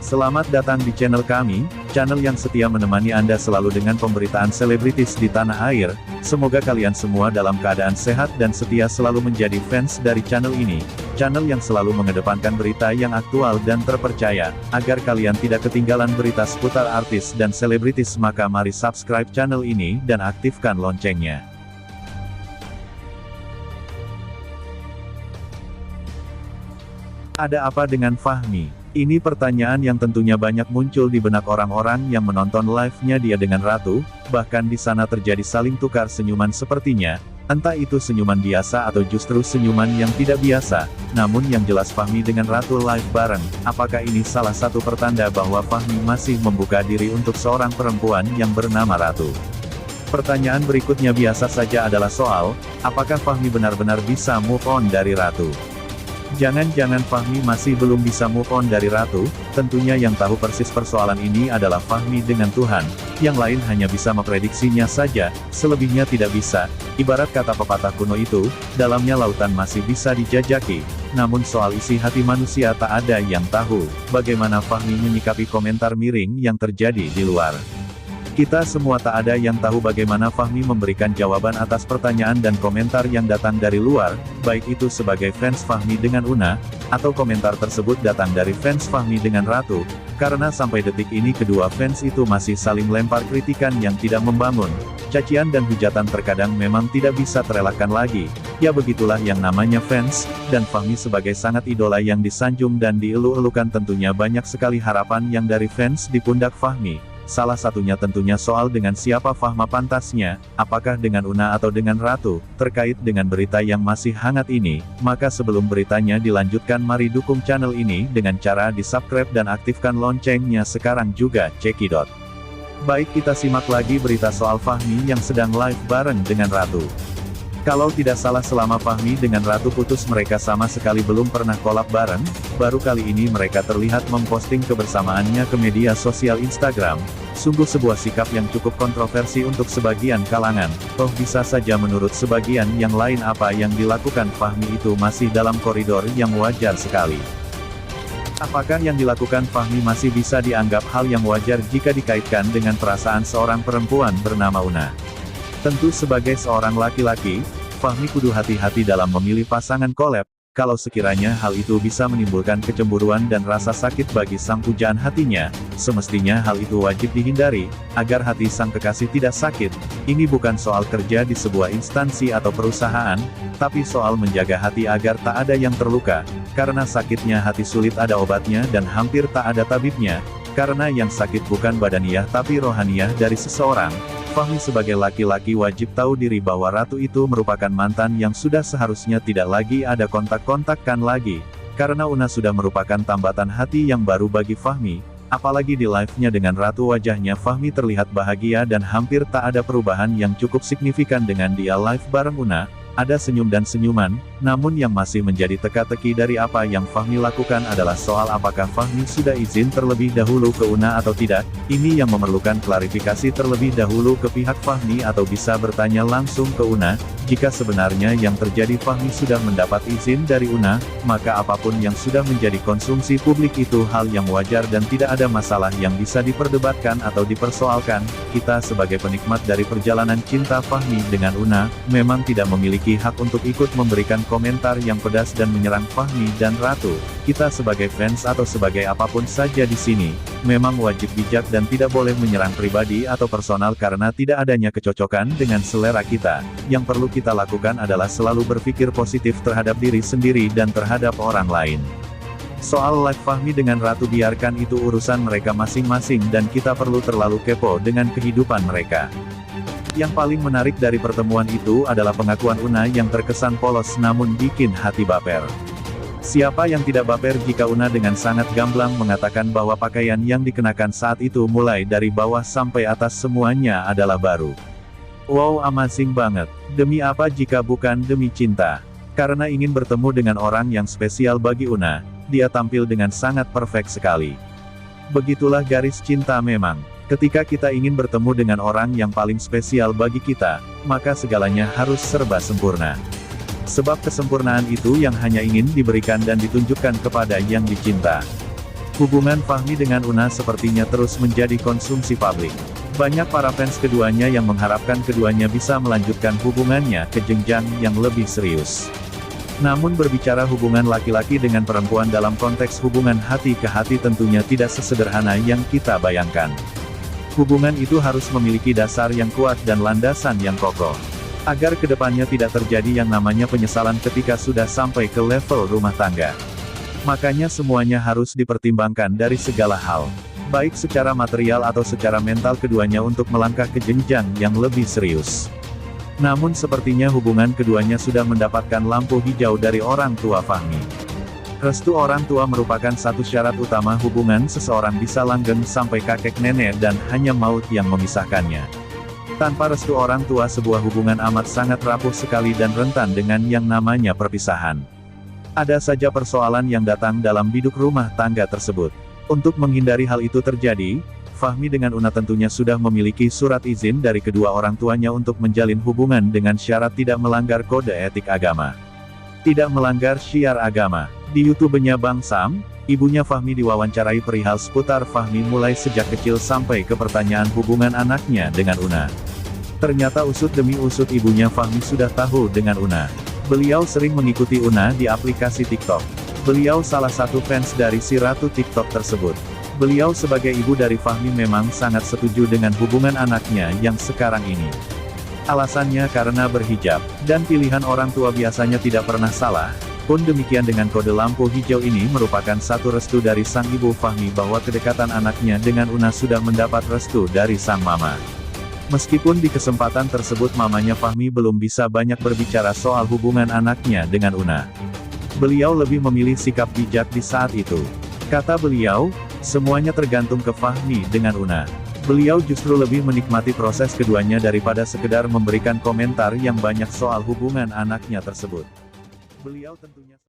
Selamat datang di channel kami, channel yang setia menemani Anda selalu dengan pemberitaan selebritis di tanah air. Semoga kalian semua dalam keadaan sehat dan setia selalu menjadi fans dari channel ini. Channel yang selalu mengedepankan berita yang aktual dan terpercaya. Agar kalian tidak ketinggalan berita seputar artis dan selebritis, maka mari subscribe channel ini dan aktifkan loncengnya. Ada apa dengan Fahmi? Ini pertanyaan yang tentunya banyak muncul di benak orang-orang yang menonton live-nya dia dengan Ratu, bahkan di sana terjadi saling tukar senyuman sepertinya, entah itu senyuman biasa atau justru senyuman yang tidak biasa. Namun yang jelas Fahmi dengan Ratu live bareng, apakah ini salah satu pertanda bahwa Fahmi masih membuka diri untuk seorang perempuan yang bernama Ratu? Pertanyaan berikutnya biasa saja adalah soal, apakah Fahmi benar-benar bisa move on dari Ratu? Jangan-jangan Fahmi masih belum bisa move on dari Ratu? Tentunya yang tahu persis persoalan ini adalah Fahmi dengan Tuhan, yang lain hanya bisa memprediksinya saja, selebihnya tidak bisa. Ibarat kata pepatah kuno itu, dalamnya lautan masih bisa dijajaki. Namun soal isi hati manusia tak ada yang tahu. Bagaimana Fahmi menyikapi komentar miring yang terjadi di luar? Kita semua tak ada yang tahu bagaimana Fahmi memberikan jawaban atas pertanyaan dan komentar yang datang dari luar, baik itu sebagai fans Fahmi dengan Una, atau komentar tersebut datang dari fans Fahmi dengan Ratu, karena sampai detik ini kedua fans itu masih saling lempar kritikan yang tidak membangun. Cacian dan hujatan terkadang memang tidak bisa terelakkan lagi. Ya begitulah yang namanya fans, dan Fahmi sebagai sangat idola yang disanjung dan dielu-elukan, tentunya banyak sekali harapan yang dari fans di pundak Fahmi. Salah satunya tentunya soal dengan siapa Fahma pantasnya, apakah dengan Una atau dengan Ratu. Terkait dengan berita yang masih hangat ini, maka sebelum beritanya dilanjutkan mari dukung channel ini dengan cara di-subscribe dan aktifkan loncengnya sekarang juga, cekidot. Baik, kita simak lagi berita soal Fahmi yang sedang live bareng dengan Ratu. Kalau tidak salah selama Fahmi dengan Ratu putus mereka sama sekali belum pernah collab bareng, baru kali ini mereka terlihat memposting kebersamaannya ke media sosial Instagram. Sungguh sebuah sikap yang cukup kontroversi untuk sebagian kalangan, toh bisa saja menurut sebagian yang lain apa yang dilakukan Fahmi itu masih dalam koridor yang wajar sekali. Apakah yang dilakukan Fahmi masih bisa dianggap hal yang wajar jika dikaitkan dengan perasaan seorang perempuan bernama Una? Tentu sebagai seorang laki-laki, Fahmi kudu hati-hati dalam memilih pasangan collab, kalau sekiranya hal itu bisa menimbulkan kecemburuan dan rasa sakit bagi sang pujaan hatinya, semestinya hal itu wajib dihindari, agar hati sang kekasih tidak sakit. Ini bukan soal kerja di sebuah instansi atau perusahaan, tapi soal menjaga hati agar tak ada yang terluka, karena sakitnya hati sulit ada obatnya dan hampir tak ada tabibnya, karena yang sakit bukan badaniah tapi rohaniah dari seseorang. Fahmi sebagai laki-laki wajib tahu diri bahwa Ratu itu merupakan mantan yang sudah seharusnya tidak lagi ada kontak-kontakkan lagi, karena Una sudah merupakan tambatan hati yang baru bagi Fahmi, apalagi di live-nya dengan Ratu wajahnya Fahmi terlihat bahagia dan hampir tak ada perubahan yang cukup signifikan dengan dia live bareng Una. Ada senyum dan senyuman, namun yang masih menjadi teka-teki dari apa yang Fahmi lakukan adalah soal apakah Fahmi sudah izin terlebih dahulu ke Una atau tidak. Ini yang memerlukan klarifikasi terlebih dahulu ke pihak Fahmi atau bisa bertanya langsung ke Una. Jika sebenarnya yang terjadi Fahmi sudah mendapat izin dari Una, maka apapun yang sudah menjadi konsumsi publik itu hal yang wajar dan tidak ada masalah yang bisa diperdebatkan atau dipersoalkan. Kita sebagai penikmat dari perjalanan cinta Fahmi dengan Una, memang tidak memiliki hak untuk ikut memberikan komentar yang pedas dan menyerang Fahmi dan Ratu. Kita sebagai fans atau sebagai apapun saja di sini, memang wajib bijak dan tidak boleh menyerang pribadi atau personal karena tidak adanya kecocokan dengan selera kita. Yang perlu kita lakukan adalah selalu berpikir positif terhadap diri sendiri dan terhadap orang lain. Soal live Fahmi dengan Ratu biarkan itu urusan mereka masing-masing dan kita perlu terlalu kepo dengan kehidupan mereka. Yang paling menarik dari pertemuan itu adalah pengakuan Una yang terkesan polos namun bikin hati baper. Siapa yang tidak baper jika Una dengan sangat gamblang mengatakan bahwa pakaian yang dikenakan saat itu mulai dari bawah sampai atas semuanya adalah baru. Wow, amazing banget. Demi apa jika bukan demi cinta? Karena ingin bertemu dengan orang yang spesial bagi Una, dia tampil dengan sangat perfect sekali. Begitulah garis cinta memang. Ketika kita ingin bertemu dengan orang yang paling spesial bagi kita, maka segalanya harus serba sempurna. Sebab kesempurnaan itu yang hanya ingin diberikan dan ditunjukkan kepada yang dicinta. Hubungan Fahmi dengan Una sepertinya terus menjadi konsumsi publik. Banyak para fans keduanya yang mengharapkan keduanya bisa melanjutkan hubungannya ke jenjang yang lebih serius. Namun berbicara hubungan laki-laki dengan perempuan dalam konteks hubungan hati ke hati tentunya tidak sesederhana yang kita bayangkan. Hubungan itu harus memiliki dasar yang kuat dan landasan yang kokoh. Agar kedepannya tidak terjadi yang namanya penyesalan ketika sudah sampai ke level rumah tangga. Makanya semuanya harus dipertimbangkan dari segala hal. Baik secara material atau secara mental keduanya untuk melangkah ke jenjang yang lebih serius. Namun sepertinya hubungan keduanya sudah mendapatkan lampu hijau dari orang tua Fahmi. Restu orang tua merupakan satu syarat utama hubungan seseorang bisa langgeng sampai kakek nenek dan hanya maut yang memisahkannya. Tanpa restu orang tua sebuah hubungan amat sangat rapuh sekali dan rentan dengan yang namanya perpisahan. Ada saja persoalan yang datang dalam biduk rumah tangga tersebut. Untuk menghindari hal itu terjadi, Fahmi dengan Una tentunya sudah memiliki surat izin dari kedua orang tuanya untuk menjalin hubungan dengan syarat tidak melanggar kode etik agama. Tidak melanggar syiar agama. Di YouTube-nya Bang Sam, ibunya Fahmi diwawancarai perihal seputar Fahmi mulai sejak kecil sampai ke pertanyaan hubungan anaknya dengan Una. Ternyata usut demi usut ibunya Fahmi sudah tahu dengan Una. Beliau sering mengikuti Una di aplikasi TikTok. Beliau salah satu fans dari si ratu TikTok tersebut. Beliau sebagai ibu dari Fahmi memang sangat setuju dengan hubungan anaknya yang sekarang ini. Alasannya karena berhijab, dan pilihan orang tua biasanya tidak pernah salah. Pun demikian dengan kode lampu hijau ini merupakan satu restu dari sang ibu Fahmi bahwa kedekatan anaknya dengan Una sudah mendapat restu dari sang mama. Meskipun di kesempatan tersebut mamanya Fahmi belum bisa banyak berbicara soal hubungan anaknya dengan Una. Beliau lebih memilih sikap bijak di saat itu. Kata beliau, semuanya tergantung ke Fahmi dengan Una. Beliau justru lebih menikmati proses keduanya daripada sekedar memberikan komentar yang banyak soal hubungan anaknya tersebut. Beliau tentunya